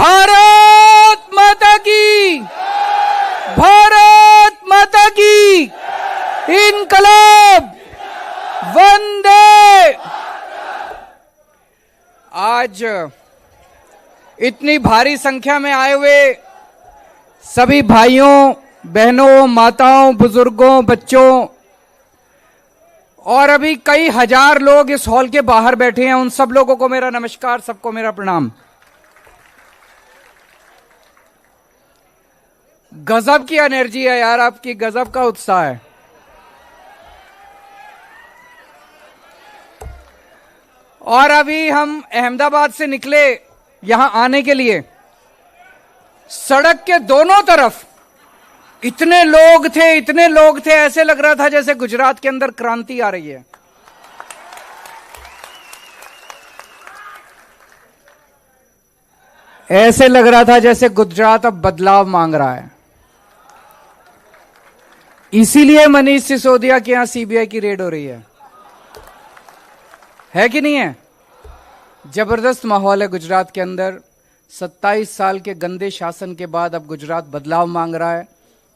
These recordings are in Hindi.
भारत माता की, भारत माता की, इनकलाब, वंदे। आज इतनी भारी संख्या में आए हुए सभी भाइयों, बहनों, माताओं, बुजुर्गों, बच्चों और अभी कई हजार लोग इस हॉल के बाहर बैठे हैं, उन सब लोगों को मेरा नमस्कार, सबको मेरा प्रणाम। गजब की एनर्जी है यार आपकी, गजब का उत्साह है। और अभी हम अहमदाबाद से निकले यहां आने के लिए, सड़क के दोनों तरफ इतने लोग थे, ऐसे लग रहा था जैसे गुजरात के अंदर क्रांति आ रही है। ऐसे लग रहा था जैसे गुजरात अब बदलाव मांग रहा है। इसीलिए मनीष सिसोदिया के यहां सीबीआई की रेड हो रही है कि नहीं है? जबरदस्त माहौल है गुजरात के अंदर। 27 साल के गंदे शासन के बाद अब गुजरात बदलाव मांग रहा है।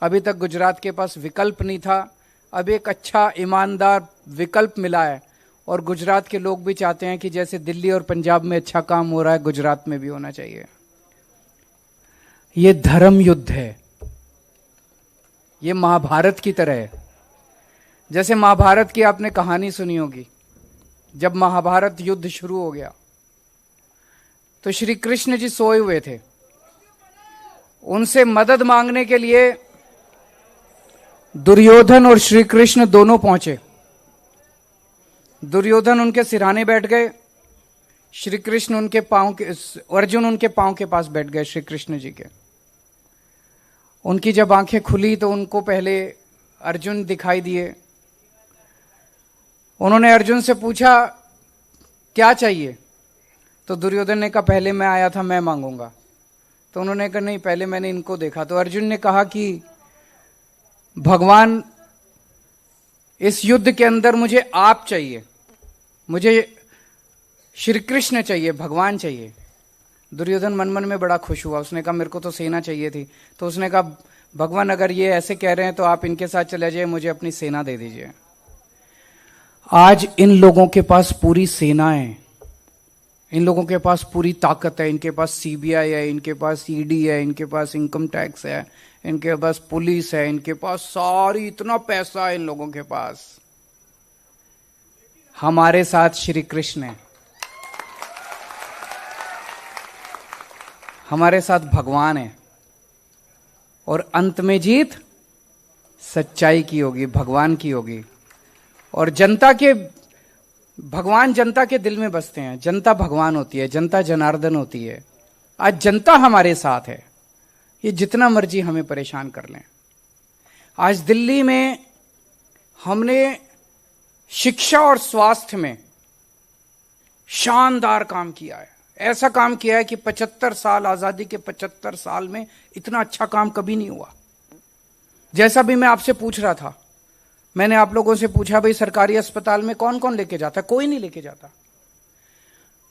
अभी तक गुजरात के पास विकल्प नहीं था, अब एक अच्छा ईमानदार विकल्प मिला है और गुजरात के लोग भी चाहते हैं कि जैसे दिल्ली और पंजाब में अच्छा काम हो रहा है, गुजरात में भी होना चाहिए। ये धर्म युद्ध है, ये महाभारत की तरह है। जैसे महाभारत की आपने कहानी सुनी होगी, जब महाभारत युद्ध शुरू हो गया तो श्री कृष्ण जी सोए हुए थे। उनसे मदद मांगने के लिए दुर्योधन और श्री कृष्ण दोनों पहुंचे। दुर्योधन उनके सिरहाने बैठ गए, श्री कृष्ण उनके पांव के, अर्जुन उनके पांव के पास बैठ गए श्री कृष्ण जी के। उनकी जब आंखें खुली तो उनको पहले अर्जुन दिखाई दिए। उन्होंने अर्जुन से पूछा क्या चाहिए, तो दुर्योधन ने कहा पहले मैं आया था, मैं मांगूंगा। तो उन्होंने कहा नहीं, पहले मैंने इनको देखा। तो अर्जुन ने कहा कि भगवान, इस युद्ध के अंदर मुझे आप चाहिए, मुझे श्री कृष्ण चाहिए, भगवान चाहिए। दुर्योधन मन मन में बड़ा खुश हुआ, उसने कहा मेरे को तो सेना चाहिए थी। तो उसने कहा भगवान अगर ये ऐसे कह रहे हैं तो आप इनके साथ चले जाइए, मुझे अपनी सेना दे दीजिए। आज इन लोगों के पास पूरी सेना है, इन लोगों के पास पूरी ताकत है, इनके पास सीबीआई है, इनके पास ईडी है, इनके पास इनकम टैक्स है, इनके पास पुलिस है, इनके पास सारी इतना पैसा है इन लोगों के पास। हमारे साथ श्री कृष्ण है, हमारे साथ भगवान है और अंत में जीत सच्चाई की होगी, भगवान की होगी। और जनता के, भगवान जनता के दिल में बसते हैं, जनता भगवान होती है, जनता जनार्दन होती है। आज जनता हमारे साथ है, ये जितना मर्जी हमें परेशान कर लें। आज दिल्ली में हमने शिक्षा और स्वास्थ्य में शानदार काम किया है। ऐसा काम किया है कि 75 साल, आजादी के 75 साल में इतना अच्छा काम कभी नहीं हुआ। जैसा भी मैं आपसे पूछ रहा था, मैंने आप लोगों से पूछा भाई सरकारी अस्पताल में कौन कौन लेके जाता? कोई नहीं लेके जाता।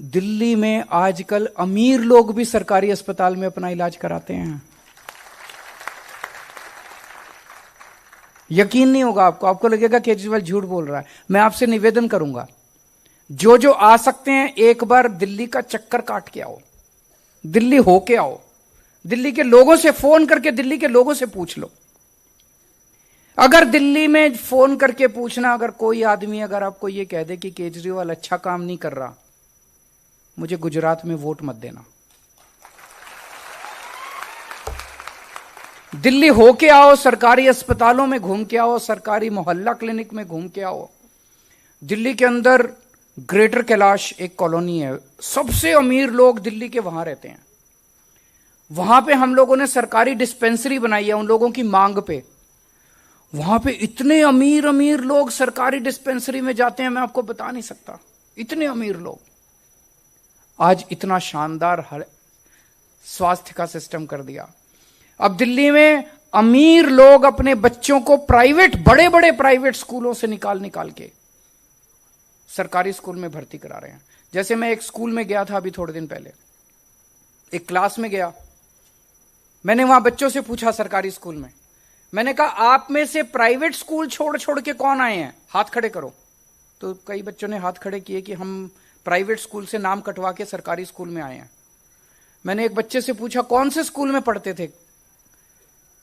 दिल्ली में आजकल अमीर लोग भी सरकारी अस्पताल में अपना इलाज कराते हैं। यकीन नहीं होगा आपको, आपको लगेगा केजरीवाल झूठ बोल रहा है। मैं आपसे निवेदन करूंगा, जो जो आ सकते हैं एक बार दिल्ली का चक्कर काट के आओ, दिल्ली होके आओ, दिल्ली के लोगों से फोन करके दिल्ली के लोगों से पूछ लो। अगर दिल्ली में फोन करके पूछना, अगर कोई आदमी अगर आपको यह कह दे कि केजरीवाल अच्छा काम नहीं कर रहा, मुझे गुजरात में वोट मत देना। दिल्ली होके आओ, सरकारी अस्पतालों में घूम के आओ, सरकारी मोहल्ला क्लिनिक में घूम के आओ। दिल्ली के अंदर ग्रेटर कैलाश एक कॉलोनी है, सबसे अमीर लोग दिल्ली के वहां रहते हैं। वहां पे हम लोगों ने सरकारी डिस्पेंसरी बनाई है उन लोगों की मांग पे। वहां पे इतने अमीर अमीर लोग सरकारी डिस्पेंसरी में जाते हैं, मैं आपको बता नहीं सकता, इतने अमीर लोग। आज इतना शानदार स्वास्थ्य का सिस्टम कर दिया। अब दिल्ली में अमीर लोग अपने बच्चों को प्राइवेट, बड़े बड़े प्राइवेट स्कूलों से निकाल के सरकारी स्कूल में भर्ती करा रहे हैं। जैसे मैं एक स्कूल में गया था अभी थोड़े दिन पहले, एक क्लास में गया, मैंने वहां बच्चों से पूछा सरकारी स्कूल में, मैंने कहा आप में से प्राइवेट स्कूल छोड़ छोड़ के कौन आए हैं, हाथ खड़े करो। तो कई बच्चों ने हाथ खड़े किए कि हम प्राइवेट स्कूल से नाम कटवा के सरकारी स्कूल में आए हैं। मैंने एक बच्चे से पूछा कौन से स्कूल में पढ़ते थे,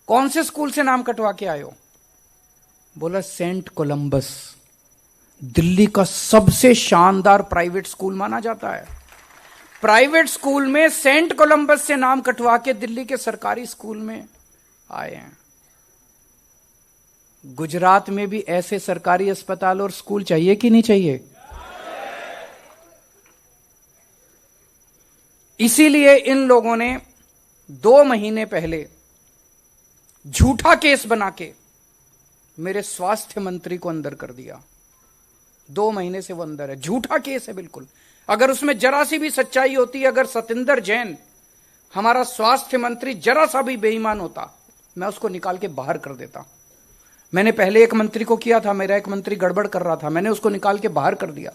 कौन से स्कूल से नाम कटवा के आए हो? बोला सेंट कोलंबस, दिल्ली का सबसे शानदार प्राइवेट स्कूल माना जाता है। प्राइवेट स्कूल में सेंट कोलंबस से नाम कटवा के दिल्ली के सरकारी स्कूल में आए हैं। गुजरात में भी ऐसे सरकारी अस्पताल और स्कूल चाहिए कि नहीं चाहिए? इसीलिए इन लोगों ने 2 महीने पहले झूठा केस बना के मेरे स्वास्थ्य मंत्री को अंदर कर दिया। 2 महीने से वो अंदर है, झूठा केस है बिल्कुल। अगर उसमें जरा सी भी सच्चाई होती, अगर सतिंदर जैन हमारा स्वास्थ्य मंत्री जरा सा भी बेईमान होता, मैं उसको निकाल के बाहर कर देता। मैंने पहले एक मंत्री को किया था, मेरा एक मंत्री गड़बड़ कर रहा था, मैंने उसको निकाल के बाहर कर दिया।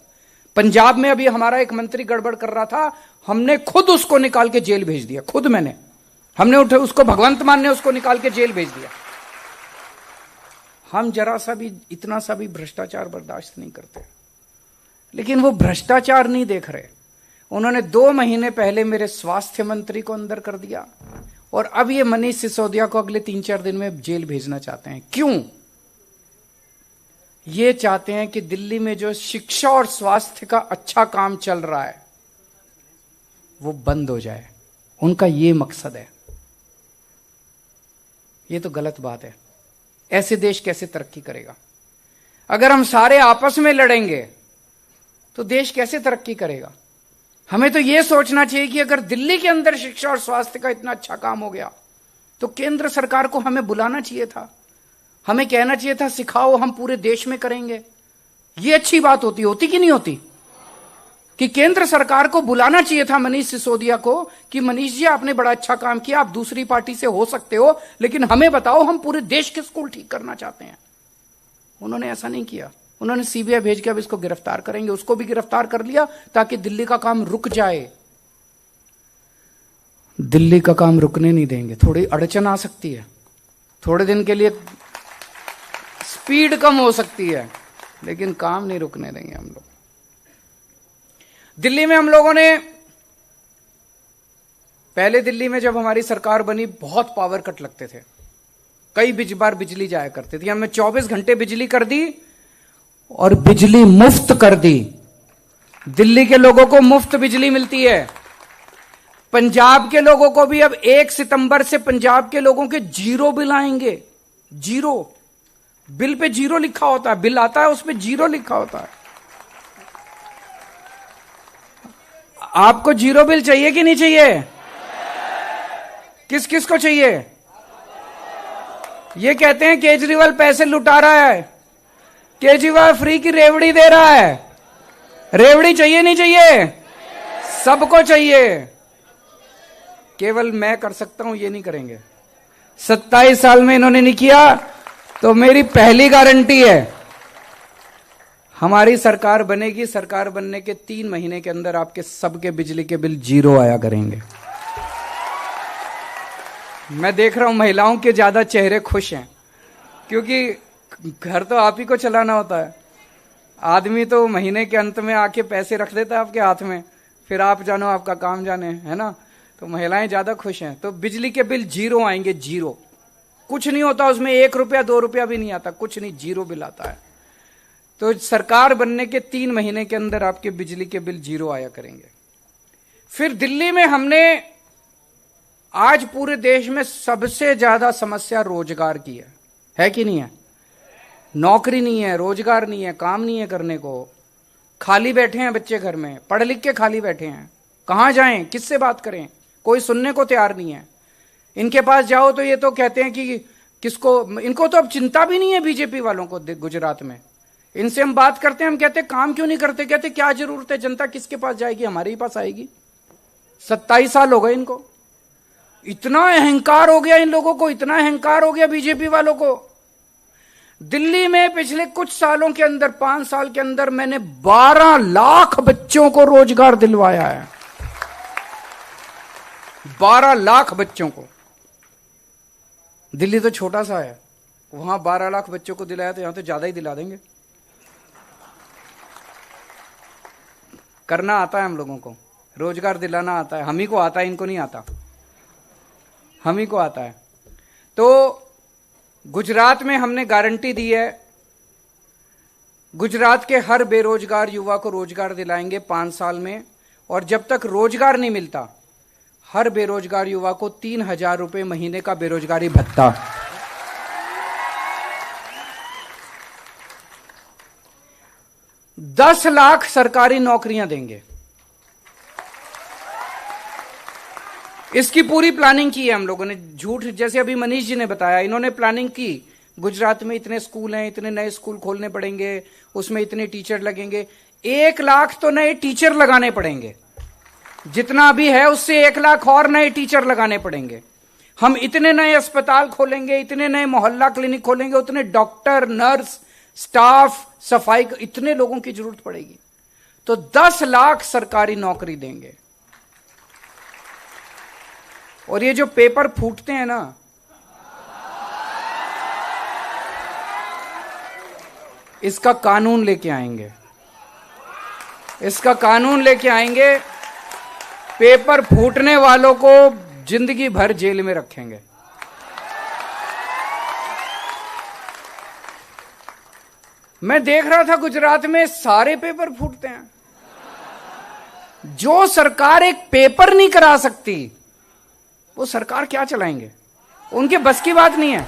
पंजाब में अभी हमारा एक मंत्री गड़बड़ कर रहा था, हमने खुद उसको निकाल के जेल भेज दिया, खुद हमने उठे उसको, भगवंत मान ने उसको निकाल के जेल भेज दिया। हम जरा सा भी, इतना सा भी भ्रष्टाचार बर्दाश्त नहीं करते। लेकिन वो भ्रष्टाचार नहीं देख रहे। उन्होंने 2 महीने पहले मेरे स्वास्थ्य मंत्री को अंदर कर दिया और अब ये मनीष सिसोदिया को अगले 3-4 दिन में जेल भेजना चाहते हैं। क्यों? ये चाहते हैं कि दिल्ली में जो शिक्षा और स्वास्थ्य का अच्छा काम चल रहा है वो बंद हो जाए। उनका ये मकसद है। ये तो गलत बात है। ऐसे देश कैसे तरक्की करेगा? अगर हम सारे आपस में लड़ेंगे तो देश कैसे तरक्की करेगा? हमें तो यह सोचना चाहिए कि अगर दिल्ली के अंदर शिक्षा और स्वास्थ्य का इतना अच्छा काम हो गया तो केंद्र सरकार को हमें बुलाना चाहिए था, हमें कहना चाहिए था सिखाओ, हम पूरे देश में करेंगे। यह अच्छी बात होती कि नहीं होती? कि केंद्र सरकार को बुलाना चाहिए था मनीष सिसोदिया को कि मनीष जी आपने बड़ा अच्छा काम किया, आप दूसरी पार्टी से हो सकते हो, लेकिन हमें बताओ, हम पूरे देश के स्कूल ठीक करना चाहते हैं। उन्होंने ऐसा नहीं किया। उन्होंने सीबीआई भेज के अब इसको गिरफ्तार करेंगे, उसको भी गिरफ्तार कर लिया ताकि दिल्ली का काम रुक जाए। दिल्ली का काम रुकने नहीं देंगे। थोड़ी अड़चन आ सकती है, थोड़े दिन के लिए स्पीड कम हो सकती है, लेकिन काम नहीं रुकने देंगे हम लोग। दिल्ली में हम लोगों ने पहले, दिल्ली में जब हमारी सरकार बनी बहुत पावर कट लगते थे, कई बार बिजली जाया करती थी। हमने 24 घंटे बिजली कर दी और बिजली मुफ्त कर दी। दिल्ली के लोगों को मुफ्त बिजली मिलती है। पंजाब के लोगों को भी अब 1 सितंबर से पंजाब के लोगों के 0 बिल आएंगे। 0 बिल पे 0 लिखा होता है, बिल आता है उसपे 0 लिखा होता है। आपको 0 बिल चाहिए कि नहीं चाहिए? किस किस को चाहिए? ये कहते हैं केजरीवाल पैसे लुटा रहा है, केजरीवाल फ्री की रेवड़ी दे रहा है। रेवड़ी चाहिए नहीं चाहिए? सबको चाहिए। केवल मैं कर सकता हूं, ये नहीं करेंगे। 27 साल में इन्होंने नहीं किया, तो मेरी पहली गारंटी है हमारी सरकार बनेगी। सरकार बनने के 3 महीने के अंदर आपके सबके बिजली के बिल 0 आया करेंगे। मैं देख रहा हूं महिलाओं के ज्यादा चेहरे खुश हैं, क्योंकि घर तो आप ही को चलाना होता है। आदमी तो महीने के अंत में आके पैसे रख देता है आपके हाथ में, फिर आप जानो आपका काम जाने, है ना? तो महिलाएं ज्यादा खुश हैं। तो बिजली के बिल 0 आएंगे। 0 कुछ नहीं होता उसमें, 1 रुपया 2 रुपया भी नहीं आता, कुछ नहीं, 0 बिल आता है। तो सरकार बनने के 3 महीने के अंदर आपके बिजली के बिल 0 आया करेंगे। फिर दिल्ली में हमने आज पूरे देश में सबसे ज्यादा समस्या रोजगार की है कि नहीं है? नौकरी नहीं है, रोजगार नहीं है, काम नहीं है करने को। खाली बैठे हैं बच्चे घर में, पढ़ लिख के खाली बैठे हैं। कहां जाएं, किससे बात करें? कोई सुनने को तैयार नहीं है। इनके पास जाओ तो ये तो कहते हैं कि किसको, इनको तो अब चिंता भी नहीं है बीजेपी वालों को। गुजरात में इनसे हम बात करते हैं, हम कहते काम क्यों नहीं करते? कहते क्या जरूरत है, जनता किसके पास जाएगी, हमारे ही पास आएगी। 27 साल हो गए इनको। इतना अहंकार हो गया इन लोगों को, इतना अहंकार हो गया बीजेपी वालों को। दिल्ली में पिछले कुछ सालों के अंदर, 5 साल के अंदर, मैंने 12 लाख बच्चों को रोजगार दिलवाया है। 12 लाख बच्चों को। दिल्ली तो छोटा सा है, वहां 12 लाख बच्चों को दिलाया तो यहां तो ज्यादा ही दिला देंगे। करना आता है हम लोगों को, रोजगार दिलाना आता है, हम ही को आता है, इनको नहीं आता, हम ही को आता है। तो गुजरात में हमने गारंटी दी है, गुजरात के हर बेरोजगार युवा को रोजगार दिलाएंगे 5 साल में, और जब तक रोजगार नहीं मिलता हर बेरोजगार युवा को 3,000 रुपए महीने का बेरोजगारी भत्ता। दस लाख सरकारी नौकरियां देंगे। इसकी पूरी प्लानिंग की है हम लोगों ने, झूठ जैसे अभी मनीष जी ने बताया, इन्होंने प्लानिंग की। गुजरात में इतने स्कूल हैं, इतने नए स्कूल खोलने पड़ेंगे, उसमें इतने टीचर लगेंगे। 1 लाख तो नए टीचर लगाने पड़ेंगे, जितना अभी है उससे 1 लाख और नए टीचर लगाने पड़ेंगे। हम इतने नए अस्पताल खोलेंगे, इतने नए मोहल्ला क्लिनिक खोलेंगे, उतने डॉक्टर, नर्स, स्टाफ, सफाई, इतने लोगों की जरूरत पड़ेगी। तो 10 लाख सरकारी नौकरी देंगे। और ये जो पेपर फूटते हैं ना, इसका कानून लेके आएंगे, इसका कानून लेके आएंगे। पेपर फूटने वालों को जिंदगी भर जेल में रखेंगे। मैं देख रहा था गुजरात में सारे पेपर फूटते हैं। जो सरकार एक पेपर नहीं करा सकती वो सरकार क्या चलाएंगे, उनके बस की बात नहीं है।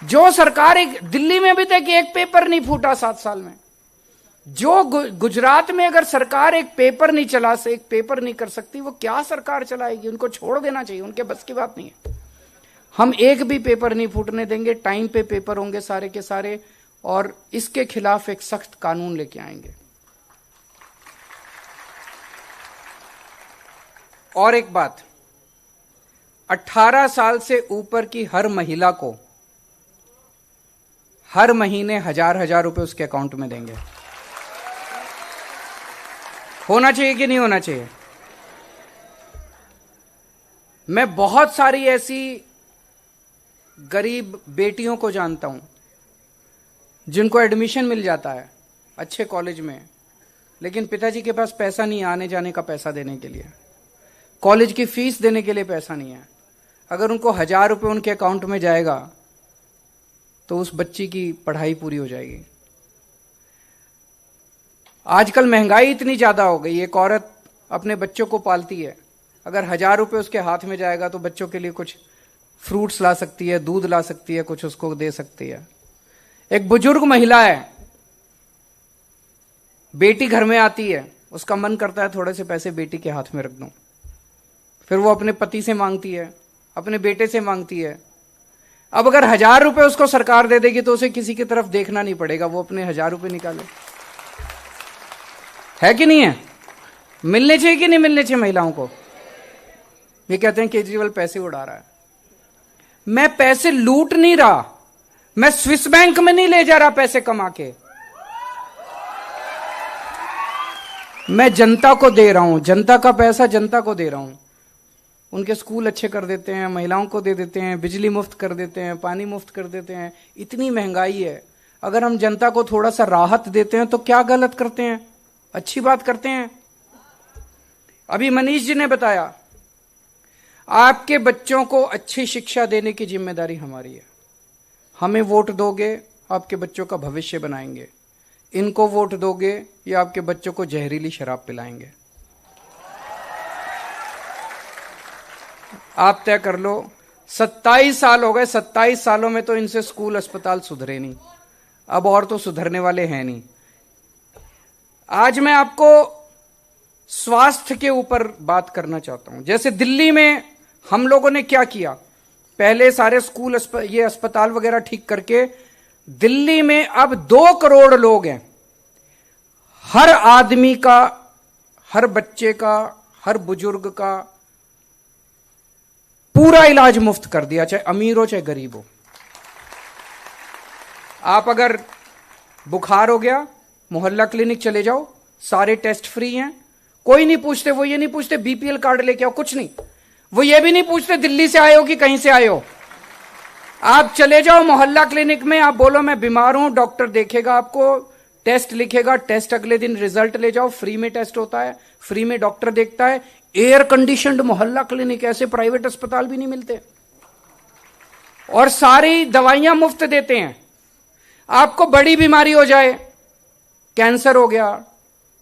जो सरकार एक, दिल्ली में अभी तक एक पेपर नहीं फूटा 7 साल में। जो गुजरात में अगर सरकार एक पेपर नहीं चला से, एक पेपर नहीं कर सकती, वो क्या सरकार चलाएगी। उनको छोड़ देना चाहिए, उनके बस की बात नहीं है। हम एक भी पेपर नहीं फूटने देंगे, टाइम पे पेपर होंगे सारे के सारे, और इसके खिलाफ एक सख्त कानून लेके आएंगे। और एक बात, 18 साल से ऊपर की हर महिला को हर महीने 1,000 रुपए उसके अकाउंट में देंगे। होना चाहिए कि नहीं होना चाहिए। मैं बहुत सारी ऐसी गरीब बेटियों को जानता हूं जिनको एडमिशन मिल जाता है अच्छे कॉलेज में, लेकिन पिताजी के पास पैसा नहीं, आने जाने का पैसा देने के लिए, कॉलेज की फीस देने के लिए पैसा नहीं है। अगर उनको 1,000 रुपए उनके अकाउंट में जाएगा तो उस बच्ची की पढ़ाई पूरी हो जाएगी। आजकल महंगाई इतनी ज्यादा हो गई, एक औरत अपने बच्चों को पालती है, अगर 1,000 रुपए उसके हाथ में जाएगा तो बच्चों के लिए कुछ फ्रूट्स ला सकती है, दूध ला सकती है, कुछ उसको दे सकती है। एक बुजुर्ग महिला है, बेटी घर में आती है, उसका मन करता है थोड़े से पैसे बेटी के हाथ में रख दूं, फिर वो अपने पति से मांगती है, अपने बेटे से मांगती है। अब अगर 1,000 रुपए उसको सरकार दे देगी तो उसे किसी की तरफ देखना नहीं पड़ेगा, वो अपने 1,000 रुपए निकाले। है कि नहीं है? मिलने चाहिए कि नहीं मिलने चाहिए महिलाओं को? ये कहते हैं केजरीवाल पैसे उड़ा रहा है। मैं पैसे लूट नहीं रहा, मैं स्विस बैंक में नहीं ले जा रहा पैसे कमा के, मैं जनता को दे रहा हूं, जनता का पैसा जनता को दे रहा हूं। उनके स्कूल अच्छे कर देते हैं, महिलाओं को दे देते हैं, बिजली मुफ्त कर देते हैं, पानी मुफ्त कर देते हैं। इतनी महंगाई है, अगर हम जनता को थोड़ा सा राहत देते हैं तो क्या गलत करते हैं, अच्छी बात करते हैं। अभी मनीष जी ने बताया, आपके बच्चों को अच्छी शिक्षा देने की जिम्मेदारी हमारी है। हमें वोट दोगे, आपके बच्चों का भविष्य बनाएंगे। इनको वोट दोगे, ये आपके बच्चों को जहरीली शराब पिलाएंगे। आप तय कर लो। 27 साल हो गए, 27 सालों में तो इनसे स्कूल अस्पताल सुधरे नहीं, अब और तो सुधरने वाले हैं नहीं। आज मैं आपको स्वास्थ्य के ऊपर बात करना चाहता हूं। जैसे दिल्ली में हम लोगों ने क्या किया, पहले सारे स्कूल ये अस्पताल वगैरह ठीक करके, दिल्ली में अब 2 करोड़ लोग हैं। हर आदमी का, हर बच्चे का, हर बुजुर्ग का पूरा इलाज मुफ्त कर दिया, चाहे अमीर हो चाहे गरीब हो। आप अगर बुखार हो गया, मोहल्ला क्लिनिक चले जाओ, सारे टेस्ट फ्री हैं, कोई नहीं पूछते, वो ये नहीं पूछते बीपीएल कार्ड लेके आओ, कुछ नहीं। वो ये भी नहीं पूछते दिल्ली से आए हो कि कहीं से आए हो। आप चले जाओ मोहल्ला क्लिनिक में, आप बोलो मैं बीमार हूं, डॉक्टर देखेगा आपको, टेस्ट लिखेगा, टेस्ट अगले दिन रिजल्ट ले जाओ, फ्री में टेस्ट होता है, फ्री में डॉक्टर देखता है। एयर कंडीशनड मोहल्ला क्लिनिक, ऐसे प्राइवेट अस्पताल भी नहीं मिलते, और सारी दवाइयां मुफ्त देते हैं। आपको बड़ी बीमारी हो जाए, कैंसर हो गया,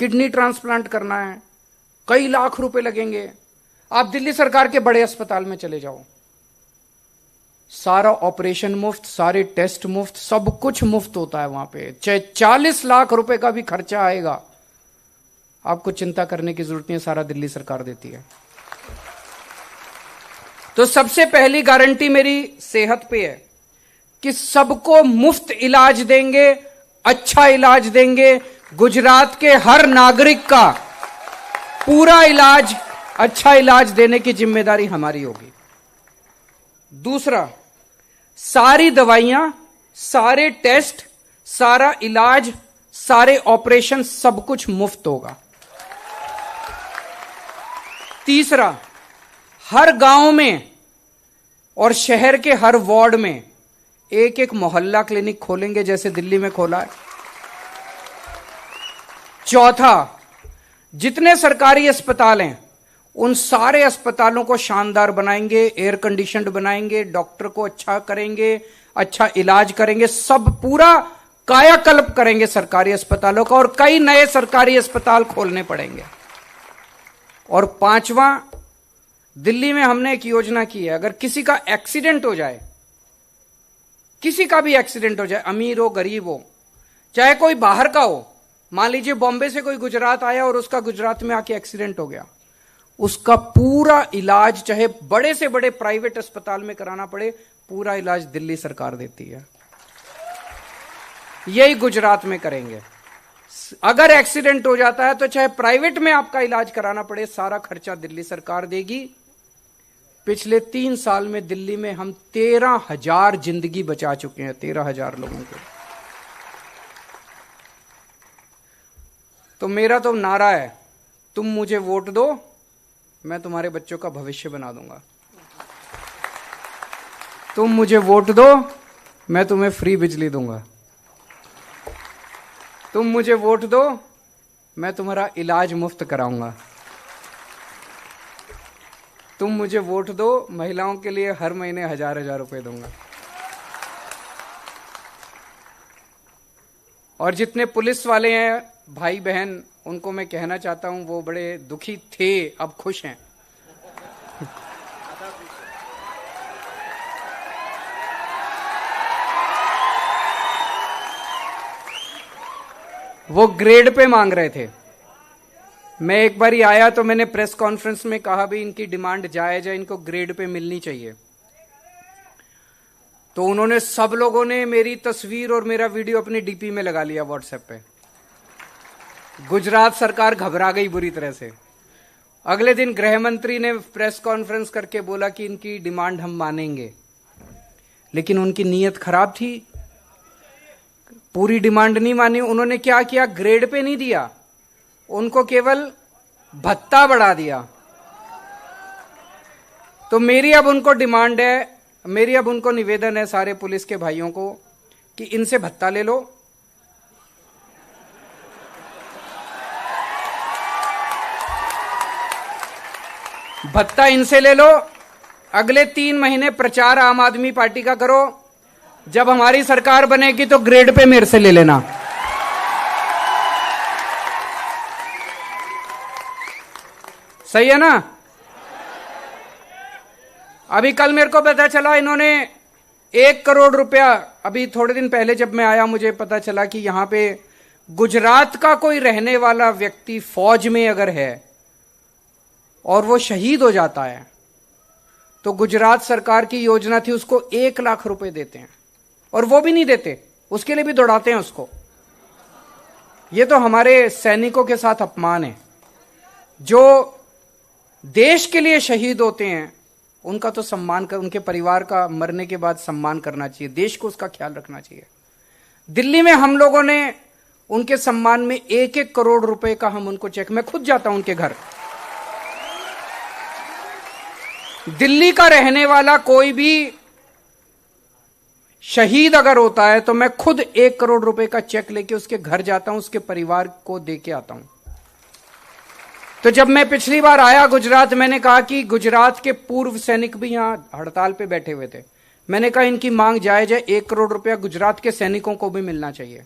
किडनी ट्रांसप्लांट करना है, कई लाख रुपए लगेंगे, आप दिल्ली सरकार के बड़े अस्पताल में चले जाओ, सारा ऑपरेशन मुफ्त, सारे टेस्ट मुफ्त, सब कुछ मुफ्त होता है वहां पे। चाहे 40 लाख रुपए का भी खर्चा आएगा, आपको चिंता करने की जरूरत नहीं है, सारा दिल्ली सरकार देती है। तो सबसे पहली गारंटी मेरी सेहत पे है कि सबको मुफ्त इलाज देंगे, अच्छा इलाज देंगे। गुजरात के हर नागरिक का पूरा इलाज, अच्छा इलाज देने की जिम्मेदारी हमारी होगी। दूसरा, सारी दवाइयां, सारे टेस्ट, सारा इलाज, सारे ऑपरेशन, सब कुछ मुफ्त होगा। तीसरा, हर गांव में और शहर के हर वार्ड में एक एक मोहल्ला क्लिनिक खोलेंगे, जैसे दिल्ली में खोला है। चौथा, जितने सरकारी अस्पताल हैं उन सारे अस्पतालों को शानदार बनाएंगे, एयर कंडीशनड बनाएंगे, डॉक्टर को अच्छा करेंगे, अच्छा इलाज करेंगे, सब पूरा कायाकल्प करेंगे सरकारी अस्पतालों का, और कई नए सरकारी अस्पताल खोलने पड़ेंगे। और पांचवा, दिल्ली में हमने एक योजना की है, अगर किसी का एक्सीडेंट हो जाए, किसी का भी एक्सीडेंट हो जाए, अमीर हो गरीब हो, चाहे कोई बाहर का हो, मान लीजिए बॉम्बे से कोई गुजरात आया और उसका गुजरात में आके एक्सीडेंट हो गया, उसका पूरा इलाज चाहे बड़े से बड़े प्राइवेट अस्पताल में कराना पड़े, पूरा इलाज दिल्ली सरकार देती है। यही गुजरात में करेंगे। अगर एक्सीडेंट हो जाता है तो चाहे प्राइवेट में आपका इलाज कराना पड़े, सारा खर्चा दिल्ली सरकार देगी। पिछले 3 साल में दिल्ली में हम 13,000 जिंदगी बचा चुके हैं, 13,000 लोगों को। तो मेरा तो नारा है, तुम मुझे वोट दो, मैं तुम्हारे बच्चों का भविष्य बना दूंगा। तुम मुझे वोट दो, मैं तुम्हें फ्री बिजली दूंगा। तुम मुझे वोट दो, मैं तुम्हारा इलाज मुफ्त कराऊंगा। तुम मुझे वोट दो, महिलाओं के लिए हर महीने 1,000-1,000 रुपए दूंगा। और जितने पुलिस वाले हैं भाई बहन, उनको मैं कहना चाहता हूं, वो बड़े दुखी थे, अब खुश हैं। वो ग्रेड पे मांग रहे थे। मैं एक बार ही आया तो मैंने प्रेस कॉन्फ्रेंस में कहा भी इनकी डिमांड जायज है, इनको ग्रेड पे मिलनी चाहिए। तो उन्होंने, सब लोगों ने मेरी तस्वीर और मेरा वीडियो अपनी डीपी में लगा लिया व्हाट्सएप पे। गुजरात सरकार घबरा गई बुरी तरह से। अगले दिन गृह मंत्री ने प्रेस कॉन्फ्रेंस करके बोला कि इनकी डिमांड हम मानेंगे, लेकिन उनकी नीयत खराब थी, पूरी डिमांड नहीं मानी। उन्होंने क्या किया, ग्रेड पे नहीं दिया, उनको केवल भत्ता बढ़ा दिया। तो मेरी अब उनको डिमांड है, मेरी अब उनको निवेदन है सारे पुलिस के भाइयों को कि इनसे भत्ता ले लो, भत्ता इनसे ले लो, अगले 3 महीने प्रचार आम आदमी पार्टी का करो, जब हमारी सरकार बनेगी तो ग्रेड पे मेरे से ले लेना। सही है ना? अभी कल मेरे को पता चला इन्होंने 1 करोड़ रुपया, अभी थोड़े दिन पहले जब मैं आया मुझे पता चला कि यहां पे गुजरात का कोई रहने वाला व्यक्ति फौज में अगर है और वो शहीद हो जाता है तो गुजरात सरकार की योजना थी उसको 1 लाख रुपए देते हैं, और वो भी नहीं देते, उसके लिए भी दौड़ाते हैं उसको। ये तो हमारे सैनिकों के साथ अपमान है। जो देश के लिए शहीद होते हैं उनका तो सम्मान कर, उनके परिवार का मरने के बाद सम्मान करना चाहिए, देश को उसका ख्याल रखना चाहिए। दिल्ली में हम लोगों ने उनके सम्मान में 1-1 करोड़ रुपए का हम उनको चेक, मैं खुद जाता हूं उनके घर। दिल्ली का रहने वाला कोई भी शहीद अगर होता है तो मैं खुद 1 करोड़ रुपए का चेक लेके उसके घर जाता हूं, उसके परिवार को देके आता हूं। तो जब मैं पिछली बार आया गुजरात, मैंने कहा कि गुजरात के पूर्व सैनिक भी यहां हड़ताल पे बैठे हुए थे। मैंने कहा इनकी मांग जायज है, 1 करोड़ रुपया गुजरात के सैनिकों को भी मिलना चाहिए।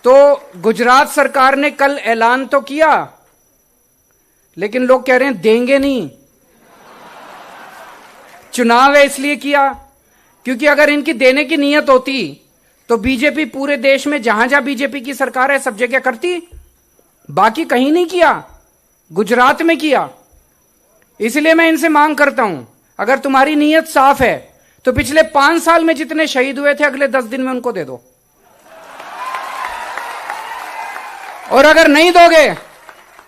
तो गुजरात सरकार ने कल ऐलान तो किया, लेकिन लोग कह रहे हैं देंगे नहीं। चुनाव है इसलिए किया, क्योंकि अगर इनकी देने की नीयत होती तो बीजेपी पूरे देश में जहां जहां बीजेपी की सरकार है सब जगह करती, बाकी कहीं नहीं किया, गुजरात में किया। इसलिए मैं इनसे मांग करता हूं, अगर तुम्हारी नीयत साफ है तो पिछले 5 साल में जितने शहीद हुए थे अगले 10 दिन में उनको दे दो, और अगर नहीं दोगे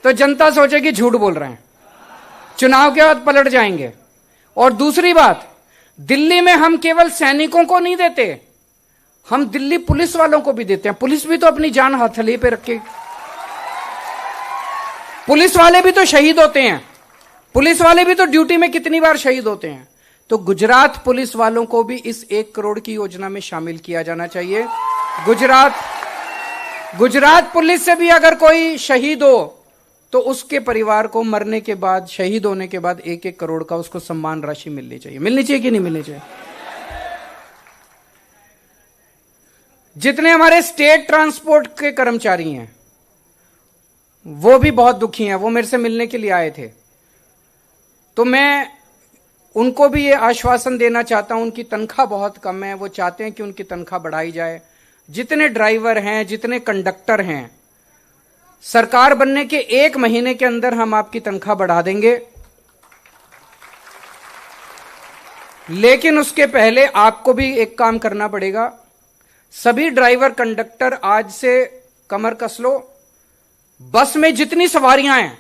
तो जनता सोचेगी झूठ बोल रहे हैं, चुनाव के बाद पलट जाएंगे। और दूसरी बात, दिल्ली में हम केवल सैनिकों को नहीं देते, हम दिल्ली पुलिस वालों को भी देते हैं। पुलिस भी तो अपनी जान हथेली पे रखे, पुलिस वाले भी तो शहीद होते हैं, पुलिस वाले भी तो ड्यूटी में कितनी बार शहीद होते हैं। तो गुजरात पुलिस वालों को भी इस 1 करोड़ की योजना में शामिल किया जाना चाहिए। गुजरात पुलिस से भी अगर कोई शहीद हो तो उसके परिवार को मरने के बाद, शहीद होने के बाद 1-1 करोड़ का उसको सम्मान राशि मिलनी चाहिए। मिलनी चाहिए कि नहीं मिलनी चाहिए? जितने हमारे स्टेट ट्रांसपोर्ट के कर्मचारी हैं वो भी बहुत दुखी हैं, वो मेरे से मिलने के लिए आए थे। तो मैं उनको भी ये आश्वासन देना चाहता हूं, उनकी तनख्वाह बहुत कम है, वो चाहते हैं कि उनकी तनख्वाह बढ़ाई जाए। जितने ड्राइवर हैं, जितने कंडक्टर हैं, सरकार बनने के 1 महीने के अंदर हम आपकी तनख्वाह बढ़ा देंगे, लेकिन उसके पहले आपको भी एक काम करना पड़ेगा। सभी ड्राइवर कंडक्टर आज से कमर कस लो, बस में जितनी सवारियां हैं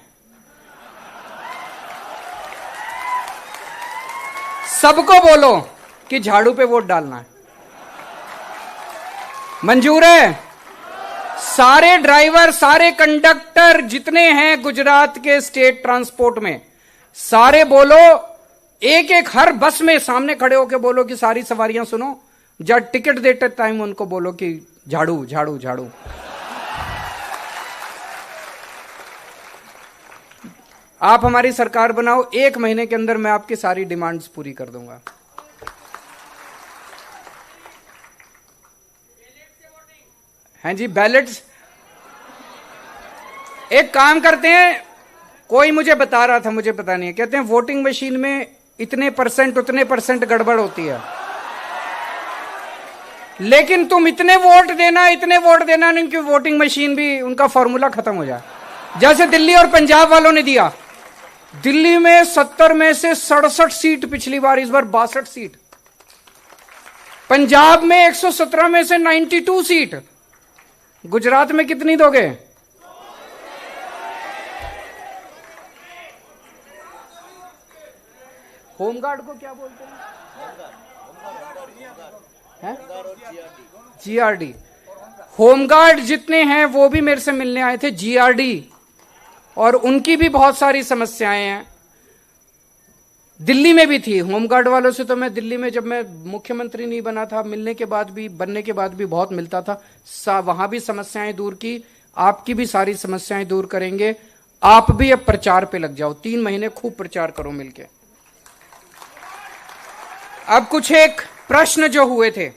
सबको बोलो कि झाड़ू पे वोट डालना है। मंजूर है? सारे ड्राइवर, सारे कंडक्टर जितने हैं गुजरात के स्टेट ट्रांसपोर्ट में, सारे बोलो, एक एक हर बस में सामने खड़े होकर बोलो कि सारी सवारियां सुनो, जब टिकट देते टाइम उनको बोलो कि झाड़ू झाड़ू झाड़ू। आप हमारी सरकार बनाओ, 1 महीने के अंदर मैं आपकी सारी डिमांड्स पूरी कर दूंगा। हैं जी, बैलेट्स एक काम करते हैं, कोई मुझे बता रहा था, मुझे पता नहीं है, कहते हैं वोटिंग मशीन में इतने परसेंट उतने परसेंट गड़बड़ होती है, लेकिन तुम इतने वोट देना नहीं कि वोटिंग मशीन भी उनका फॉर्मूला खत्म हो जाए। जैसे दिल्ली और पंजाब वालों ने दिया, दिल्ली में 70 में से 67 सीट पिछली बार, इस बार 62 सीट। पंजाब में 117 में से 92 सीट। गुजरात में कितनी दोगे? होमगार्ड को क्या बोलते हैं? जीआरडी। होमगार्ड जितने हैं वो भी मेरे से मिलने आए थे, जीआरडी, और उनकी भी बहुत सारी समस्याएं हैं। दिल्ली में भी थी होमगार्ड वालों से, तो मैं दिल्ली में जब मैं मुख्यमंत्री नहीं बना था, बनने के बाद भी बहुत मिलता था। वहां भी समस्याएं दूर की, आपकी भी सारी समस्याएं दूर करेंगे। आप भी अब प्रचार पे लग जाओ, 3 महीने खूब प्रचार करो मिलके। अब कुछ एक प्रश्न जो हुए थे,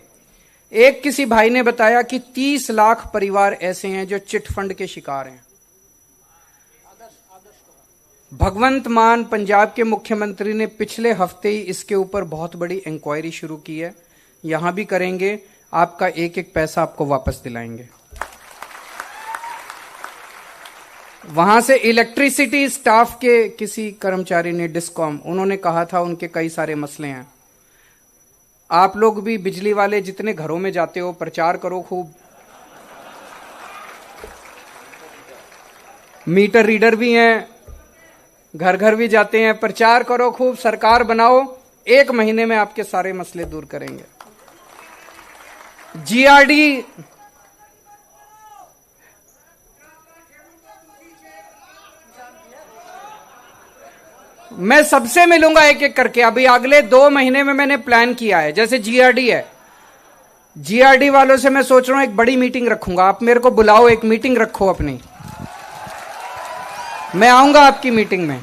एक किसी भाई ने बताया कि 30 लाख परिवार ऐसे हैं जो चिट फंड के शिकार हैं। भगवंत मान पंजाब के मुख्यमंत्री ने पिछले हफ्ते ही इसके ऊपर बहुत बड़ी इंक्वायरी शुरू की है, यहां भी करेंगे, आपका एक एक पैसा आपको वापस दिलाएंगे। वहां से इलेक्ट्रिसिटी स्टाफ के किसी कर्मचारी ने, डिस्कॉम, उन्होंने कहा था उनके कई सारे मसले हैं। आप लोग भी बिजली वाले जितने घरों में जाते हो, प्रचार करो खूब। मीटर रीडर भी हैं, घर घर भी जाते हैं, प्रचार करो खूब, सरकार बनाओ, 1 महीने में आपके सारे मसले दूर करेंगे। जीआरडी, मैं सबसे मिलूंगा एक एक करके। अभी अगले 2 महीने में मैंने प्लान किया है। जैसे जीआरडी है, जीआरडी वालों से मैं सोच रहा हूं एक बड़ी मीटिंग रखूंगा। आप मेरे को बुलाओ, एक मीटिंग रखो अपनी, मैं आऊंगा आपकी मीटिंग में,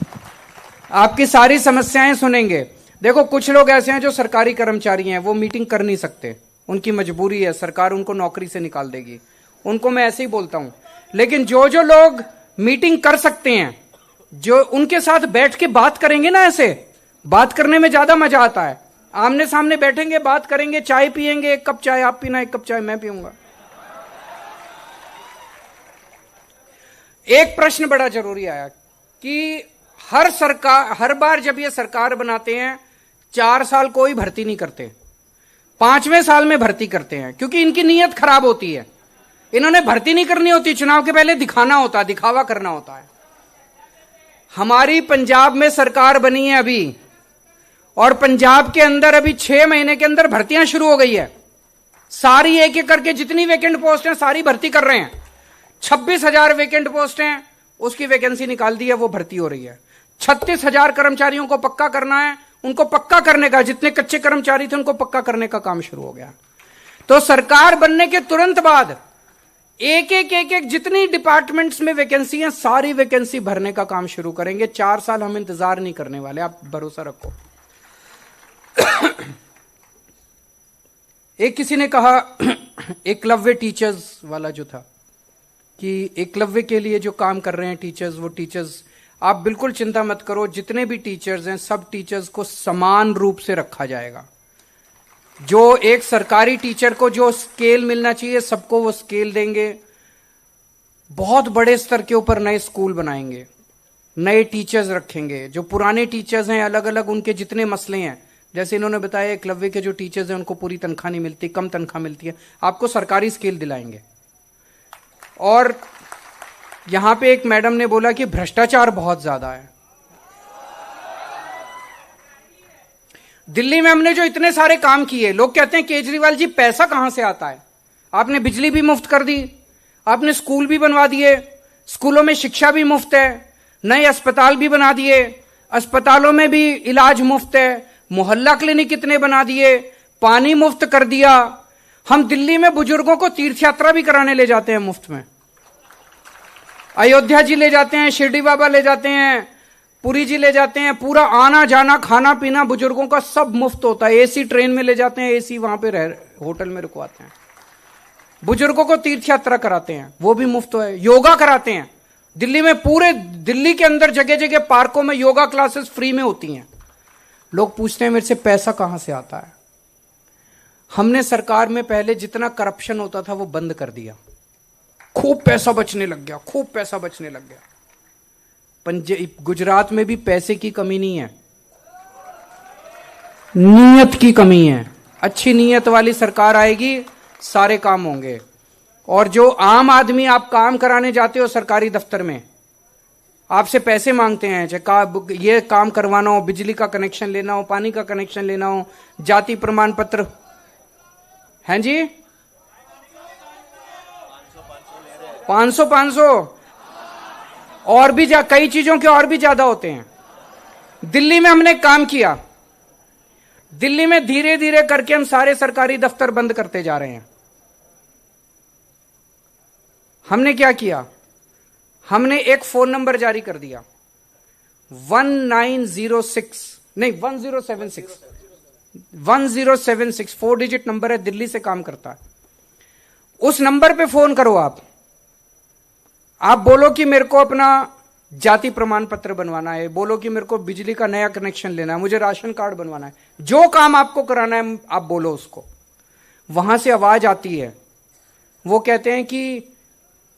आपकी सारी समस्याएं सुनेंगे। देखो कुछ लोग ऐसे हैं जो सरकारी कर्मचारी हैं, वो मीटिंग कर नहीं सकते, उनकी मजबूरी है, सरकार उनको नौकरी से निकाल देगी, उनको मैं ऐसे ही बोलता हूं। लेकिन जो जो लोग मीटिंग कर सकते हैं, जो उनके साथ बैठ के बात करेंगे ना, ऐसे बात करने में ज्यादा मजा आता है। आमने सामने बैठेंगे, बात करेंगे, चाय पिएंगे, 1 कप चाय आप पीना, 1 कप चाय मैं पीऊंगा। एक प्रश्न बड़ा जरूरी आया कि हर बार जब ये सरकार बनाते हैं 4 साल कोई भर्ती नहीं करते, 5वें साल में भर्ती करते हैं, क्योंकि इनकी नीयत खराब होती है। इन्होंने भर्ती नहीं करनी होती, चुनाव के पहले दिखाना होता है, दिखावा करना होता है। हमारी पंजाब में सरकार बनी है अभी, और पंजाब के अंदर अभी 6 महीने के अंदर भर्तियां शुरू हो गई है। सारी एक एक करके जितनी वैकेंट पोस्ट हैं सारी भर्ती कर रहे हैं। 26,000 वैकेंट पोस्ट हैं, उसकी वैकेंसी निकाल दी है, वो भर्ती हो रही है। 36,000 कर्मचारियों को पक्का करना है, उनको पक्का करने का, जितने कच्चे कर्मचारी थे उनको पक्का करने का काम शुरू हो गया। तो सरकार बनने के तुरंत बाद एक एक जितनी डिपार्टमेंट्स में वैकेंसी है सारी वैकेंसी भरने का काम शुरू करेंगे। 4 साल हम इंतजार नहीं करने वाले, आप भरोसा रखो। एक किसी ने कहा, एकलव्य टीचर्स वाला जो था, कि एकलव्य के लिए जो काम कर रहे हैं टीचर्स, वो टीचर्स, आप बिल्कुल चिंता मत करो, जितने भी टीचर्स हैं सब टीचर्स को समान रूप से रखा जाएगा। जो एक सरकारी टीचर को जो स्केल मिलना चाहिए सबको वो स्केल देंगे। बहुत बड़े स्तर के ऊपर नए स्कूल बनाएंगे, नए टीचर्स रखेंगे। जो पुराने टीचर्स हैं अलग अलग उनके जितने मसले हैं, जैसे इन्होंने बताया एकलव्य के जो टीचर्स हैं उनको पूरी तनख्वाह नहीं मिलती, कम तनख्वाह मिलती है, आपको सरकारी स्केल दिलाएंगे। और यहां पे एक मैडम ने बोला कि भ्रष्टाचार बहुत ज्यादा है। दिल्ली में हमने जो इतने सारे काम किए, लोग कहते हैं केजरीवाल जी पैसा कहां से आता है? आपने बिजली भी मुफ्त कर दी, आपने स्कूल भी बनवा दिए, स्कूलों में शिक्षा भी मुफ्त है, नए अस्पताल भी बना दिए, अस्पतालों में भी इलाज मुफ्त है, मोहल्ला क्लिनिक कितने बना दिए, पानी मुफ्त कर दिया। हम दिल्ली में बुजुर्गों को तीर्थ यात्रा भी कराने ले जाते हैं मुफ्त में, अयोध्या जी ले जाते हैं, शिरडी बाबा ले जाते हैं, पुरी जी ले जाते हैं, पूरा आना जाना खाना पीना बुजुर्गों का सब मुफ्त होता है। एसी ट्रेन में ले जाते हैं, एसी वहां पे होटल में रुकवाते हैं, बुजुर्गों को तीर्थ यात्रा कराते हैं, वो भी मुफ्त है। योगा कराते हैं दिल्ली में, पूरे दिल्ली के अंदर जगह जगह पार्कों में योगा क्लासेस फ्री में होती हैं। लोग पूछते हैं मेरे से पैसा कहां से आता है? हमने सरकार में पहले जितना करप्शन होता था वो बंद कर दिया, खूब पैसा बचने लग गया, खूब पैसा बचने लग गया। गुजरात में भी पैसे की कमी नहीं है, नीयत की कमी है। अच्छी नीयत वाली सरकार आएगी, सारे काम होंगे। और जो आम आदमी आप काम कराने जाते हो सरकारी दफ्तर में, आपसे पैसे मांगते हैं, चाहे ये काम करवाना हो, बिजली का कनेक्शन लेना हो, पानी का कनेक्शन लेना हो, जाति प्रमाण पत्र, हैं जी 500 और भी कई चीजों के और भी ज्यादा होते हैं। दिल्ली में हमने काम किया, दिल्ली में धीरे धीरे करके हम सारे सरकारी दफ्तर बंद करते जा रहे हैं। हमने क्या किया, हमने एक फोन नंबर जारी कर दिया, 1076 4 डिजिट नंबर है, दिल्ली से काम करता है। उस नंबर पे फोन करो, आप बोलो कि मेरे को अपना जाति प्रमाण पत्र बनवाना है, बोलो कि मेरे को बिजली का नया कनेक्शन लेना है, मुझे राशन कार्ड बनवाना है, जो काम आपको कराना है आप बोलो उसको। वहां से आवाज आती है, वो कहते हैं कि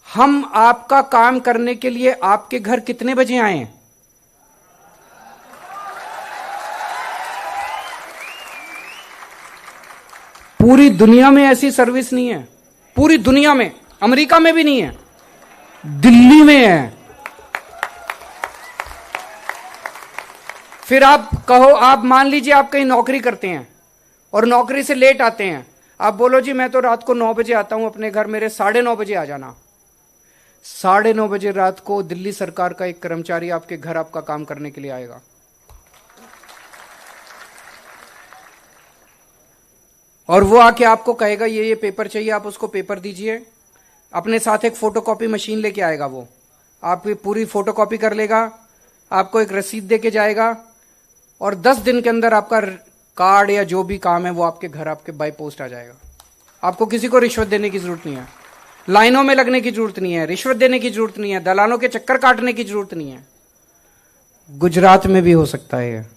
हम आपका काम करने के लिए आपके घर कितने बजे आए? पूरी दुनिया में ऐसी सर्विस नहीं है, पूरी दुनिया में, अमेरिका में भी नहीं है, दिल्ली में है। फिर आप कहो, आप मान लीजिए आप कहीं नौकरी करते हैं और नौकरी से लेट आते हैं, आप बोलो जी मैं तो रात को 9 बजे आता हूं अपने घर, मेरे 9:30 बजे आ जाना। 9:30 बजे रात को दिल्ली सरकार का एक कर्मचारी आपके घर आपका काम करने के लिए आएगा। और वो आके आपको कहेगा ये पेपर चाहिए, आप उसको पेपर दीजिए, अपने साथ एक फोटोकॉपी मशीन लेके आएगा, वो आपकी पूरी फोटोकॉपी कर लेगा, आपको एक रसीद देके जाएगा, और 10 दिन के अंदर आपका कार्ड या जो भी काम है वो आपके घर आपके बाय पोस्ट आ जाएगा। आपको किसी को रिश्वत देने की जरूरत नहीं है, लाइनों में लगने की जरूरत नहीं है, रिश्वत देने की जरूरत नहीं है, दलालों के चक्कर काटने की जरूरत नहीं है। गुजरात में भी हो सकता है।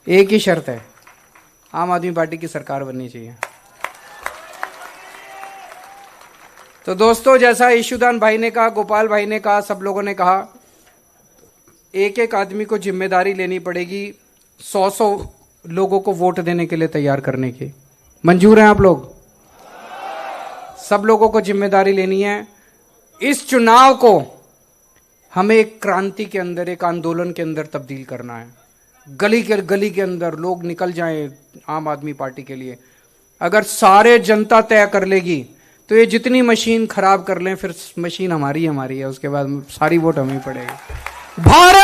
एक ही शर्त है, आम आदमी पार्टी की सरकार बननी चाहिए। तो दोस्तों, जैसा ईशुदान भाई ने कहा, गोपाल भाई ने कहा, सब लोगों ने कहा, एक एक आदमी को जिम्मेदारी लेनी पड़ेगी 100 लोगों को वोट देने के लिए तैयार करने की। मंजूर हैं आप लोग? सब लोगों को जिम्मेदारी लेनी है। इस चुनाव को हमें एक क्रांति के अंदर, एक आंदोलन के अंदर तब्दील करना है। गली के अंदर लोग निकल जाएं आम आदमी पार्टी के लिए। अगर सारे जनता तय कर लेगी तो ये जितनी मशीन खराब कर लें, फिर मशीन हमारी है, उसके बाद सारी वोट हमें ही पड़ेगी। भारत